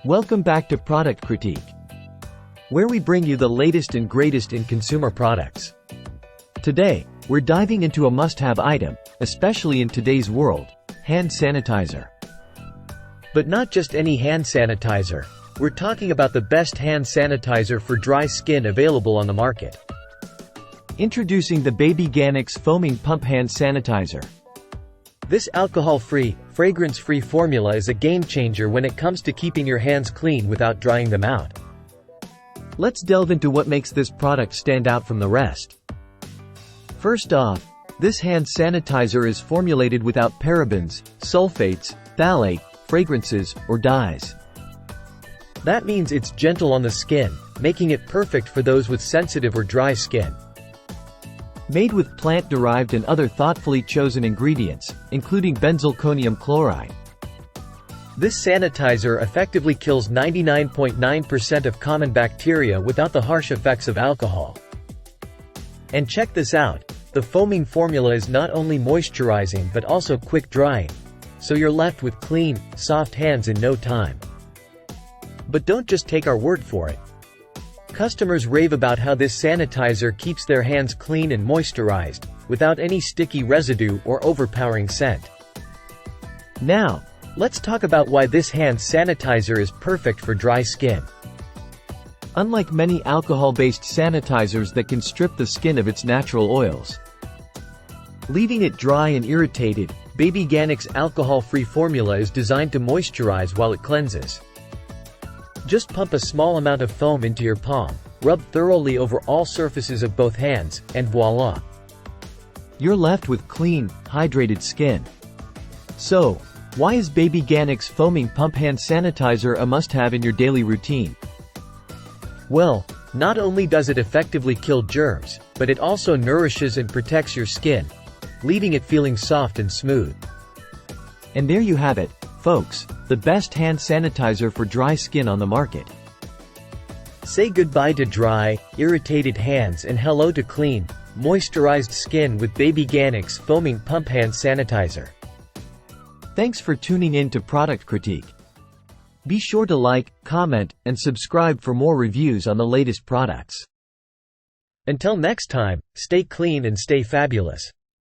Welcome back to Product Critique, where we bring you the latest and greatest in consumer products. Today, we're diving into a must-have item, especially in today's world: hand sanitizer. But not just any hand sanitizer. We're talking about the best hand sanitizer for dry skin available on the market. Introducing the Babyganics Foaming Pump Hand Sanitizer. This alcohol-free, fragrance-free formula is a game-changer when it comes to keeping your hands clean without drying them out. Let's delve into what makes this product stand out from the rest. First off, this hand sanitizer is formulated without parabens, sulfates, phthalate, fragrances, or dyes. That means it's gentle on the skin, making it perfect for those with sensitive or dry skin. Made with plant-derived and other thoughtfully chosen ingredients, including benzalkonium chloride. This sanitizer effectively kills 99.9% of common bacteria without the harsh effects of alcohol. And check this out, the foaming formula is not only moisturizing but also quick-drying, so you're left with clean, soft hands in no time. But don't just take our word for it. Customers rave about how this sanitizer keeps their hands clean and moisturized, without any sticky residue or overpowering scent. Now, let's talk about why this hand sanitizer is perfect for dry skin. Unlike many alcohol-based sanitizers that can strip the skin of its natural oils, leaving it dry and irritated, Babyganics' alcohol-free formula is designed to moisturize while it cleanses. Just pump a small amount of foam into your palm, rub thoroughly over all surfaces of both hands, and voila! You're left with clean, hydrated skin. So, why is Babyganics Foaming Pump Hand Sanitizer a must-have in your daily routine? Well, not only does it effectively kill germs, but it also nourishes and protects your skin, leaving it feeling soft and smooth. And there you have it, folks, the best hand sanitizer for dry skin on the market. Say goodbye to dry, irritated hands and hello to clean, moisturized skin with Babyganics Foaming Pump Hand Sanitizer. Thanks for tuning in to Product Critique. Be sure to like, comment, and subscribe for more reviews on the latest products. Until next time, stay clean and stay fabulous.